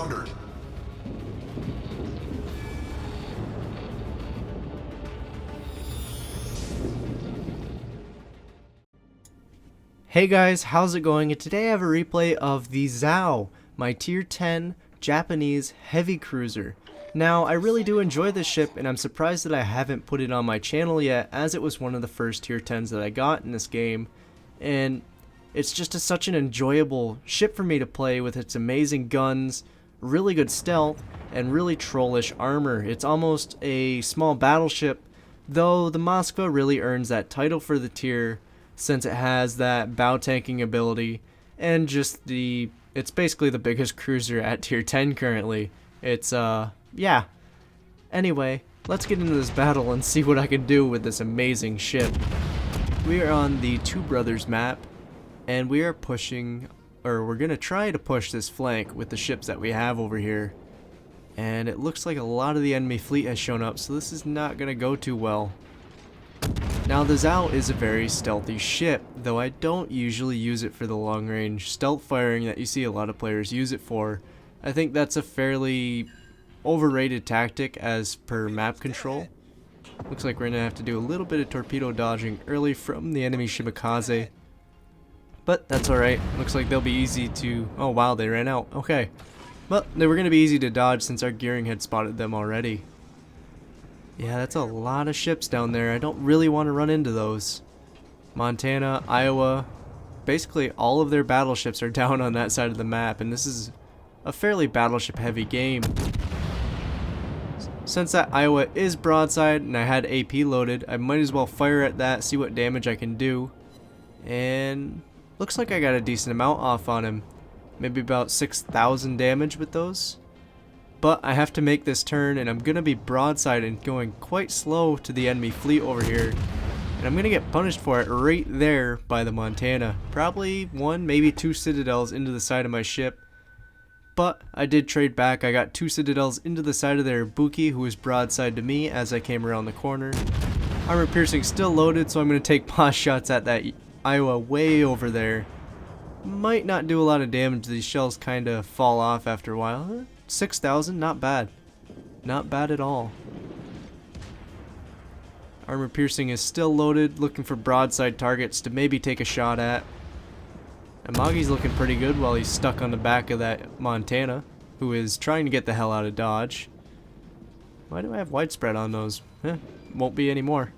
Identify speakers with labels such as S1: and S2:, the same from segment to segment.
S1: plundered.
S2: Hey guys, how's it going? And today I have a replay of the Zao, my tier 10 Japanese heavy cruiser. Now, I really do enjoy this ship, and I'm surprised that I haven't put it on my channel yet, as it was one of the first tier 10s that I got in this game. And it's just such an enjoyable ship for me to play with its amazing guns, really good stealth, and really trollish armor. It's almost a small battleship, though the Moskva really earns that title for the tier, since it has that bow tanking ability and just it's basically the biggest cruiser at tier 10 currently. It's yeah. Anyway, let's get into this battle and see what I can do with this amazing ship. We are on the Two Brothers map, and we are pushing, or we're gonna try to push this flank with the ships that we have over here. And it looks like a lot of the enemy fleet has shown up, so this is not gonna go too well. Now, the Zao is a very stealthy ship, though I don't usually use it for the long-range stealth firing that you see a lot of players use it for. I think that's a fairly overrated tactic as per map control. Looks like we're going to have to do a little bit of torpedo dodging early from the enemy Shimakaze. But that's alright. Looks like they'll be easy to... Oh wow, they ran out. Okay. But they were going to be easy to dodge since our gearing had spotted them already. Yeah, that's a lot of ships down there. I don't really want to run into those. Montana, Iowa, basically all of their battleships are down on that side of the map, and this is a fairly battleship heavy game. Since that Iowa is broadside and I had AP loaded, I might as well fire at that, see what damage I can do. And looks like I got a decent amount off on him. Maybe about 6,000 damage with those. But I have to make this turn, and I'm going to be broadside and going quite slow to the enemy fleet over here. And I'm going to get punished for it right there by the Montana. Probably one, maybe two citadels into the side of my ship. But I did trade back. I got two citadels into the side of their Buki, who was broadside to me as I came around the corner. Armor piercing still loaded, so I'm going to take pot shots at that Iowa way over there. Might not do a lot of damage. These shells kind of fall off after a while. 6,000, not bad. Not bad at all. Armor piercing is still loaded, looking for broadside targets to maybe take a shot at. Amagi's looking pretty good while he's stuck on the back of that Montana, who is trying to get the hell out of dodge. Why do I have widespread on those? Won't be anymore.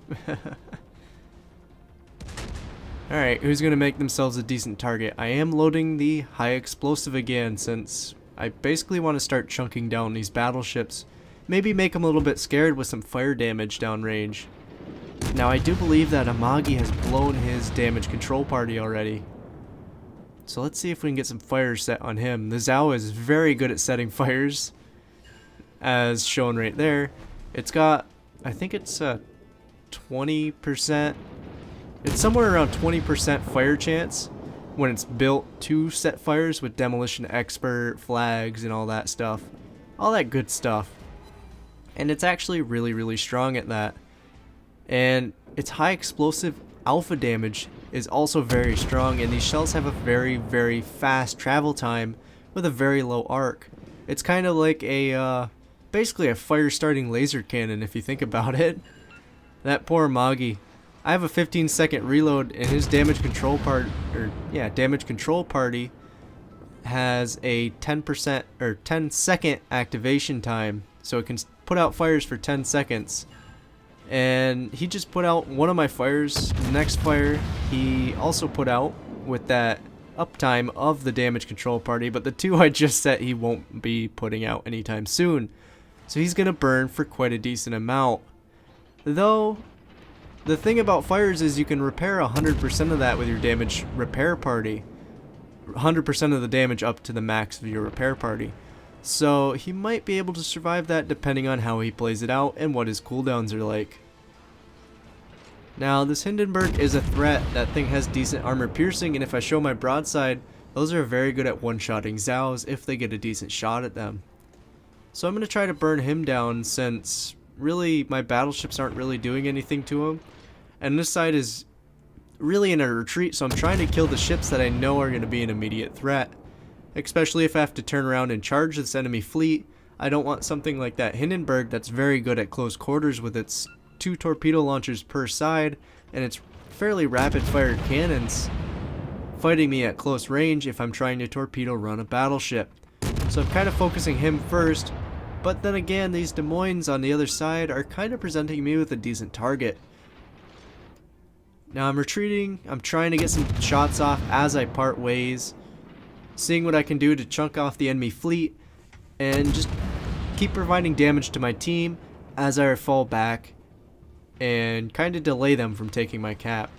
S2: Alright, who's going to make themselves a decent target? I am loading the high explosive again, since I basically want to start chunking down these battleships. Maybe make them a little bit scared with some fire damage downrange. Now, I do believe that Amagi has blown his damage control party already. So let's see if we can get some fires set on him. The Zao is very good at setting fires, as shown right there. It's got, I think it's 20%. It's somewhere around 20% fire chance when it's built to set fires with demolition expert, flags, and all that stuff. All that good stuff. And it's actually really strong at that. And its high explosive alpha damage is also very strong, and these shells have a very fast travel time with a very low arc. It's kind of like a basically a fire starting laser cannon if you think about it. That poor Amagi. I have a 15-second reload, and his damage control party has a 10% or 10-second activation time, so it can put out fires for 10 seconds. And he just put out one of my fires. The next fire he also put out with that uptime of the damage control party, but the two I just set he won't be putting out anytime soon. So he's gonna burn for quite a decent amount. Though the thing about fires is you can repair 100% of that with your damage repair party. 100% of the damage up to the max of your repair party. So he might be able to survive that depending on how he plays it out and what his cooldowns are like. Now, this Hindenburg is a threat. That thing has decent armor piercing, and if I show my broadside, those are very good at one-shotting Zaos if they get a decent shot at them. So I'm going to try to burn him down, since really my battleships aren't really doing anything to him. And this side is really in a retreat, so I'm trying to kill the ships that I know are going to be an immediate threat. especially if I have to turn around and charge this enemy fleet. I don't want something like that Hindenburg that's very good at close quarters with its 2 torpedo launchers per side and its fairly rapid fire cannons fighting me at close range if I'm trying to torpedo run a battleship. So I'm kind of focusing him first, but then again these Des Moines on the other side are kind of presenting me with a decent target. Now I'm retreating, I'm trying to get some shots off as I part ways, seeing what I can do to chunk off the enemy fleet and just keep providing damage to my team as I fall back and kind of delay them from taking my cap.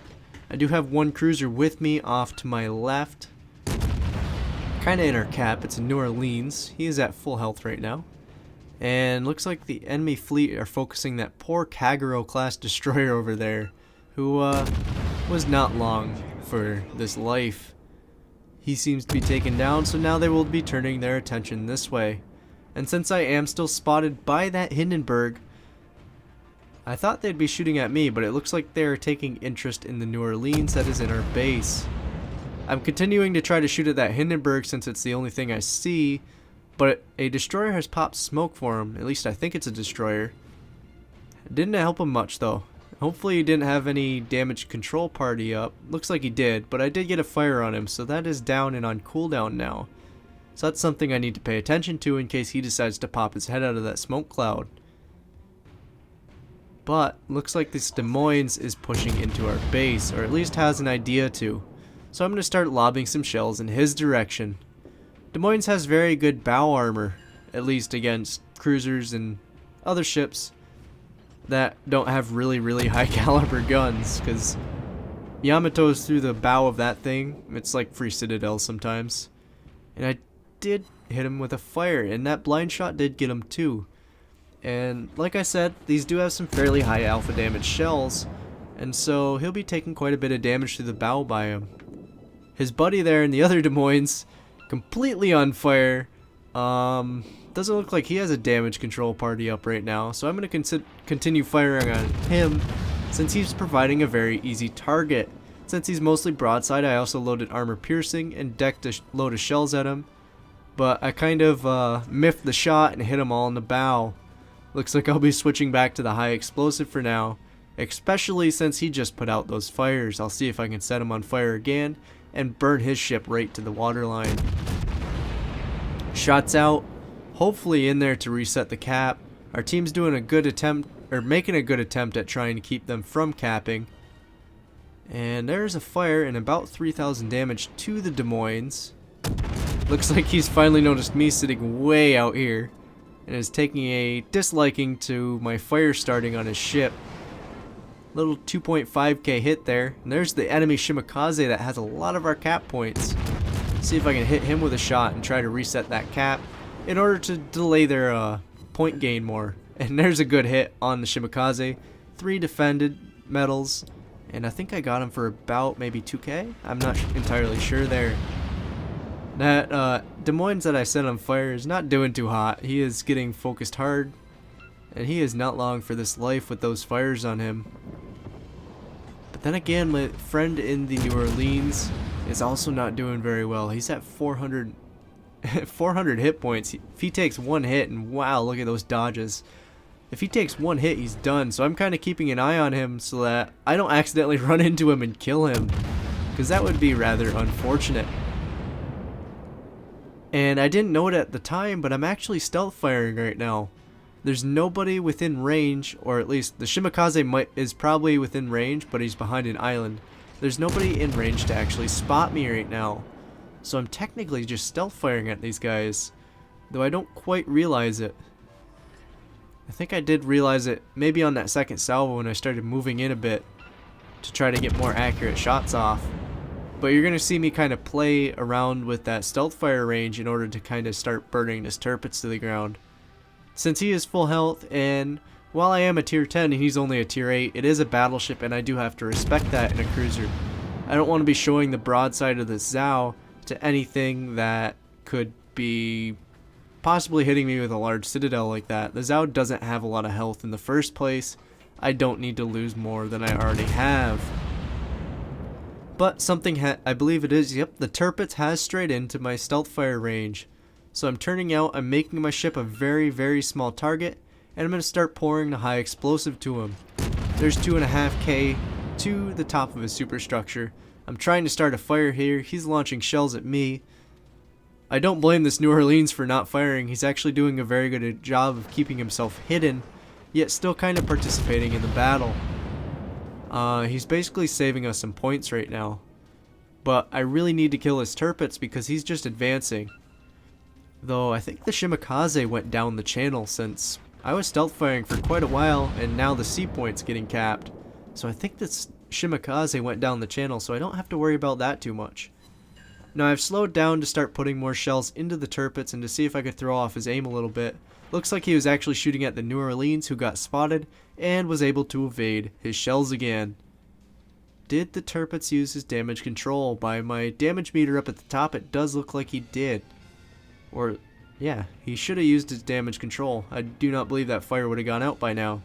S2: I do have one cruiser with me off to my left, kind of in our cap. It's in New Orleans. He is at full health right now, and looks like the enemy fleet are focusing that poor Kagero class destroyer over there, who was not long for this life. He seems to be taken down, so now they will be turning their attention this way. And since I am still spotted by that Hindenburg, I thought they'd be shooting at me, but it looks like they're taking interest in the New Orleans that is in our base. I'm continuing to try to shoot at that Hindenburg since it's the only thing I see, but a destroyer has popped smoke for him. At least I think it's a destroyer. It didn't help him much though. Hopefully he didn't have any damage control party up. Looks like he did, but I did get a fire on him, so that is down and on cooldown now. So that's something I need to pay attention to in case he decides to pop his head out of that smoke cloud. But looks like this Des Moines is pushing into our base, or at least has an idea to. So I'm going to start lobbing some shells in his direction. Des Moines has very good bow armor, at least against cruisers and other ships that don't have really high caliber guns, because Yamato's through the bow of that thing. It's like free Citadel sometimes. And I did hit him with a fire, and that blind shot did get him too. And like I said, these do have some fairly high alpha damage shells, and so he'll be taking quite a bit of damage through the bow by him. His buddy there in the other Des Moines, completely on fire. Doesn't look like he has a damage control party up right now, so I'm going to continue firing on him since he's providing a very easy target. Since he's mostly broadside, I also loaded armor piercing and decked a load of shells at him, but I kind of miffed the shot and hit him all in the bow. Looks like I'll be switching back to the high explosive for now, especially since he just put out those fires. I'll see if I can set him on fire again and burn his ship right to the waterline. Shots out, hopefully in there to reset the cap. Our team's doing a good attempt, or making a good attempt at trying to keep them from capping. And there's a fire and about 3,000 damage to the Des Moines. Looks like he's finally noticed me sitting way out here and is taking a disliking to my fire starting on his ship. Little 2.5k hit there, and there's the enemy Shimakaze that has a lot of our cap points. See if I can hit him with a shot and try to reset that cap in order to delay their point gain more. And there's a good hit on the Shimakaze. 3 defended medals, and I think I got him for about maybe 2k. I'm not entirely sure there. That Des Moines that I set on fire is not doing too hot. He is getting focused hard, and he is not long for this life with those fires on him. But then again, my friend in the New Orleans is also not doing very well. He's at 400 hit points. If he takes one hit, and wow, look at those dodges. If he takes one hit, he's done. So I'm kind of keeping an eye on him so that I don't accidentally run into him and kill him, because that would be rather unfortunate. And I didn't know it at the time, but I'm actually stealth firing right now. There's nobody within range, or at least the Shimakaze is probably within range, but he's behind an island. There's nobody in range to actually spot me right now. So I'm technically just stealth firing at these guys, though I don't quite realize it. I think I did realize it maybe on that second salvo when I started moving in a bit to try to get more accurate shots off. But you're going to see me kind of play around with that stealth fire range in order to kind of start burning his turrets to the ground. Since he is full health, and while I am a tier 10 and he's only a tier 8, it is a battleship and I do have to respect that in a cruiser. I don't want to be showing the broadside of this Zao to anything that could be possibly hitting me with a large citadel like that. The Zao doesn't have a lot of health in the first place. I don't need to lose more than I already have. But something I believe it is, yep, the turpets has strayed into my stealth fire range. So I'm turning out, I'm making my ship a very, very small target, and I'm going to start pouring the high explosive to him. There's 2.5k to the top of his superstructure. I'm trying to start a fire here. He's launching shells at me. I don't blame this New Orleans for not firing. He's actually doing a very good job of keeping himself hidden, yet still kind of participating in the battle. He's basically saving us some points right now. But I really need to kill his turpets because he's just advancing. Though I think the Shimikaze went down the channel since I was stealth firing for quite a while and now the C point's getting capped. So I think this Shimikaze went down the channel, so I don't have to worry about that too much. Now I've slowed down to start putting more shells into the turpets and to see if I could throw off his aim a little bit. Looks like he was actually shooting at the New Orleans, who got spotted and was able to evade his shells again. Did the turpets use his damage control? By my damage meter up at the top, it does look like he did. Or, yeah, he should have used his damage control. I do not believe that fire would have gone out by now.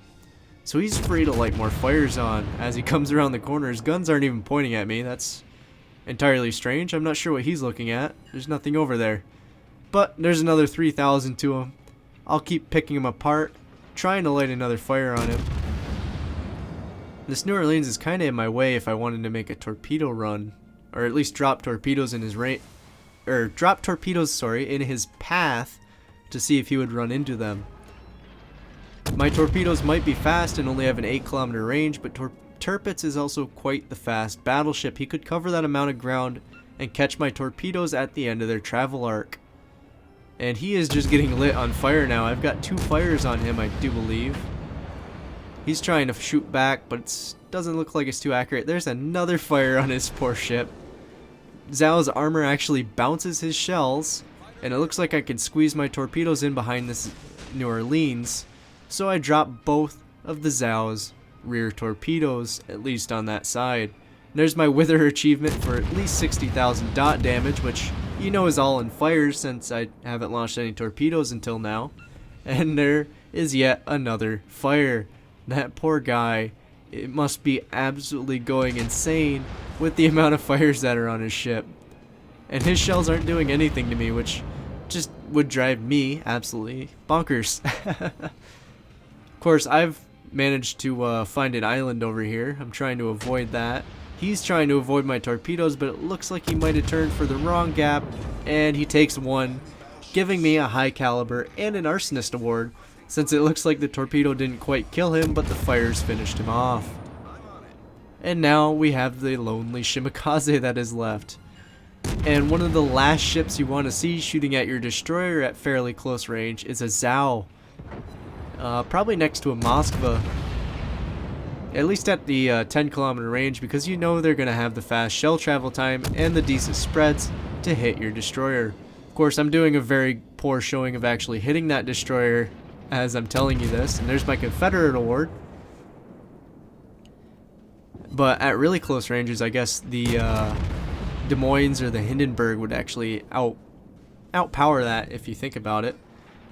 S2: So he's free to light more fires on as he comes around the corner. His guns aren't even pointing at me. That's entirely strange. I'm not sure what he's looking at. There's nothing over there. But there's another 3,000 to him. I'll keep picking him apart, trying to light another fire on him. This New Orleans is kind of in my way if I wanted to make a torpedo run, or at least drop torpedoes in his in his path to see if he would run into them. My torpedoes might be fast and only have an 8-kilometer range, but Turpets is also quite the fast battleship. He could cover that amount of ground and catch my torpedoes at the end of their travel arc. And he is just getting lit on fire now. I've got 2 fires on him, I do believe. He's trying to shoot back, but it doesn't look like it's too accurate. There's another fire on his poor ship. Zhao's armor actually bounces his shells, and it looks like I can squeeze my torpedoes in behind this New Orleans. So I drop both of the Zhao's rear torpedoes, at least on that side. And there's my Wither achievement for at least 60,000 dot damage, which you know is all in fires since I haven't launched any torpedoes until now. And there is yet another fire. That poor guy, it must be absolutely going insane with the amount of fires that are on his ship. And his shells aren't doing anything to me, which just would drive me absolutely bonkers. Of course, I've managed to find an island over here. I'm trying to avoid that. He's trying to avoid my torpedoes, but it looks like he might have turned for the wrong gap, and he takes one, giving me a high caliber and an arsonist award, since it looks like the torpedo didn't quite kill him, but the fires finished him off. And now we have the lonely Shimikaze that is left. And one of the last ships you want to see shooting at your destroyer at fairly close range is a Zhao. Probably next to a Moskva. At least at the 10-kilometer range, because you know they're going to have the fast shell travel time and the decent spreads to hit your destroyer. Of course, I'm doing a very poor showing of actually hitting that destroyer as I'm telling you this. And there's my Confederate award. But at really close ranges, I guess the Des Moines or the Hindenburg would actually outpower that if you think about it.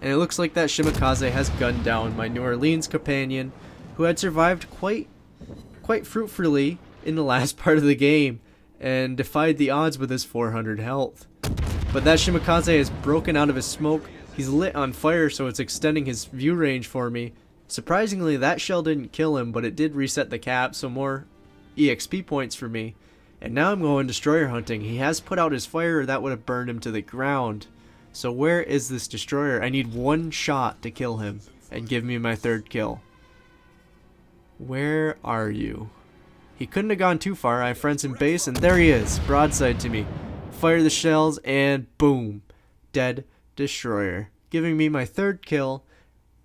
S2: And it looks like that Shimikaze has gunned down my New Orleans companion, who had survived quite fruitfully in the last part of the game and defied the odds with his 400 health. But that Shimikaze has broken out of his smoke. He's lit on fire, so it's extending his view range for me. Surprisingly, that shell didn't kill him, but it did reset the cap, so more EXP points for me. And now I'm going destroyer hunting. He has put out his fire, or that would have burned him to the ground. So where is this destroyer? I need one shot to kill him and give me my 3rd kill. Where are you? He couldn't have gone too far. I have friends in base, and there he is, broadside to me. Fire the shells, and boom. Dead destroyer. Giving me my 3rd kill,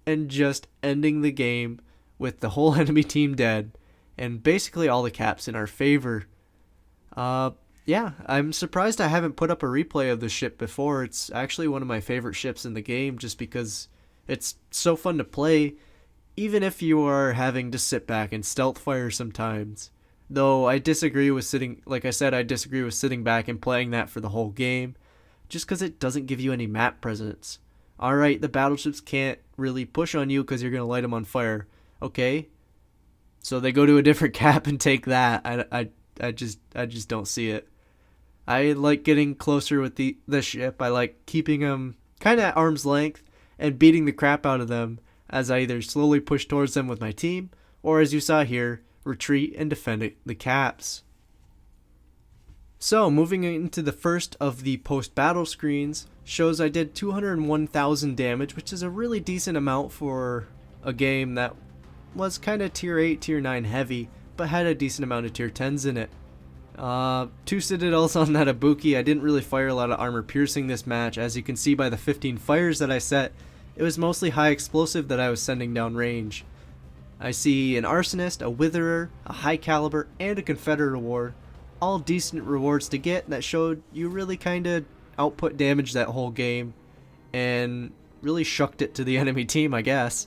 S2: and just ending the game with the whole enemy team dead, and basically all the caps in our favor. Yeah, I'm surprised I haven't put up a replay of this ship before. It's actually one of my favorite ships in the game, just because it's so fun to play, even if you are having to sit back and stealth fire sometimes. Though I disagree with like I said, I disagree with sitting back and playing that for the whole game, just because it doesn't give you any map presence. Alright, the battleships can't really push on you because you're going to light them on fire. Okay, so they go to a different cap and take that. I just don't see it. I like getting closer with the ship. I like keeping them kind of at arm's length and beating the crap out of them as I either slowly push towards them with my team, or as you saw here, retreat and defend the caps. So moving into the first of the post-battle screens, shows I did 201,000 damage, which is a really decent amount for a game that was kind of tier 8, tier 9 heavy, but had a decent amount of tier 10s in it. 2 citadels on that Ibuki. I didn't really fire a lot of armor piercing this match. As you can see by the 15 fires that I set, it was mostly high explosive that I was sending down range. I see an arsonist, a witherer, a high caliber, and a confederate award. All decent rewards to get that showed you really kinda output damage that whole game and really shucked it to the enemy team, I guess.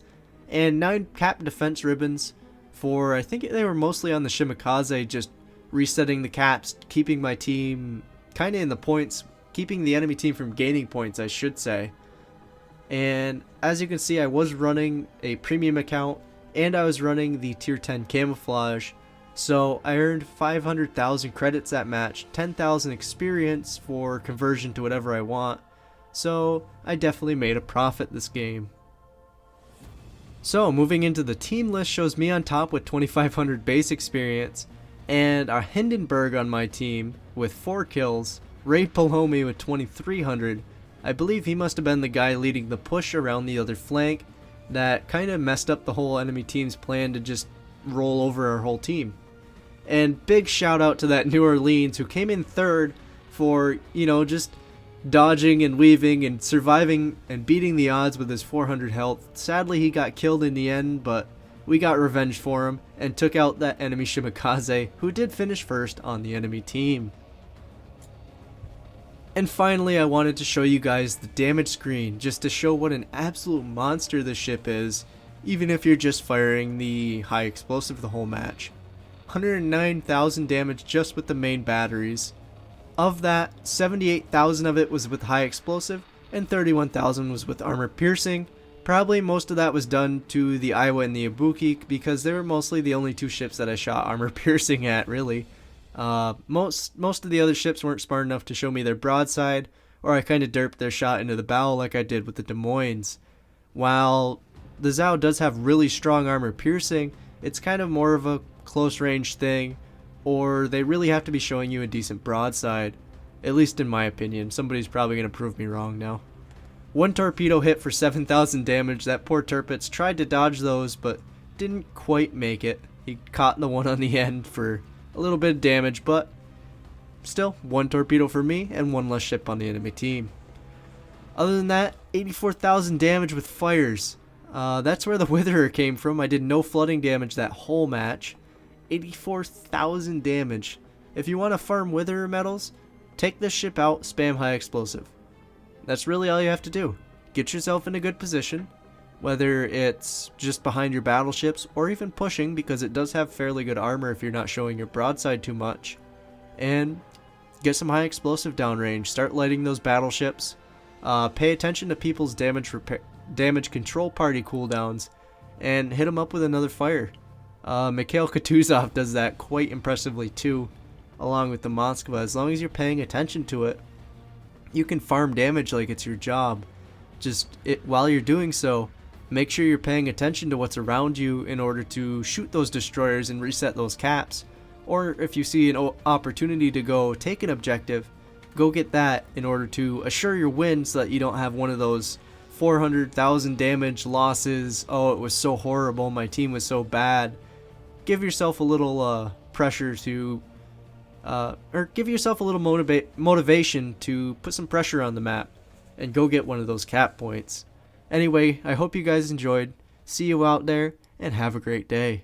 S2: And 9 cap defense ribbons for, I think they were mostly on the Shimikaze, just resetting the caps, keeping my team kinda in the points, keeping the enemy team from gaining points, I should say. And as you can see, I was running a premium account and I was running the tier 10 camouflage. So I earned 500,000 credits that match, 10,000 experience for conversion to whatever I want. So I definitely made a profit this game. So moving into the team list shows me on top with 2,500 base experience, and a Hindenburg on my team with 4 kills, right below me with 2,300. I believe he must have been the guy leading the push around the other flank that kind of messed up the whole enemy team's plan to just roll over our whole team. And big shout out to that New Orleans who came in 3rd for, just dodging and weaving and surviving and beating the odds with his 400 health. Sadly, he got killed in the end, but we got revenge for him and took out that enemy Shimikaze, who did finish 1st on the enemy team. And finally, I wanted to show you guys the damage screen, just to show what an absolute monster this ship is, even if you're just firing the high explosive the whole match. 109,000 damage just with the main batteries. Of that, 78,000 of it was with high explosive, and 31,000 was with armor piercing. Probably most of that was done to the Iowa and the Ibuki, because they were mostly the only 2 ships that I shot armor piercing at, really. Most of the other ships weren't smart enough to show me their broadside, or I kinda derped their shot into the bow like I did with the Des Moines. While the Zhao does have really strong armor piercing, it's kind of more of a close range thing, or they really have to be showing you a decent broadside, at least in my opinion. Somebody's probably going to prove me wrong now. 1 torpedo hit for 7,000 damage. That poor Tirpitz tried to dodge those but didn't quite make it. He caught the one on the end for a little bit of damage, but still 1 torpedo for me and 1 less ship on the enemy team. Other than that, 84,000 damage with fires. That's where the Witherer came from. I did no flooding damage that whole match. 84,000 damage. If you want to farm Witherer medals, take this ship out, spam high explosive. That's really all you have to do. Get yourself in a good position, whether it's just behind your battleships or even pushing, because it does have fairly good armor if you're not showing your broadside too much, and get some high explosive downrange. Start lighting those battleships. Pay attention to people's damage control party cooldowns, and hit them up with another fire. Mikhail Kutuzov does that quite impressively too, along with the Moskva. As long as you're paying attention to it, you can farm damage like it's your job. While you're doing so, make sure you're paying attention to what's around you in order to shoot those destroyers and reset those caps. Or if you see an opportunity to go take an objective, go get that in order to assure your win, so that you don't have one of those 400,000 damage losses. Oh, it was so horrible, my team was so bad. Give yourself a little pressure to, or give yourself a little motivation to put some pressure on the map and go get one of those cap points. Anyway, I hope you guys enjoyed. See you out there, and have a great day.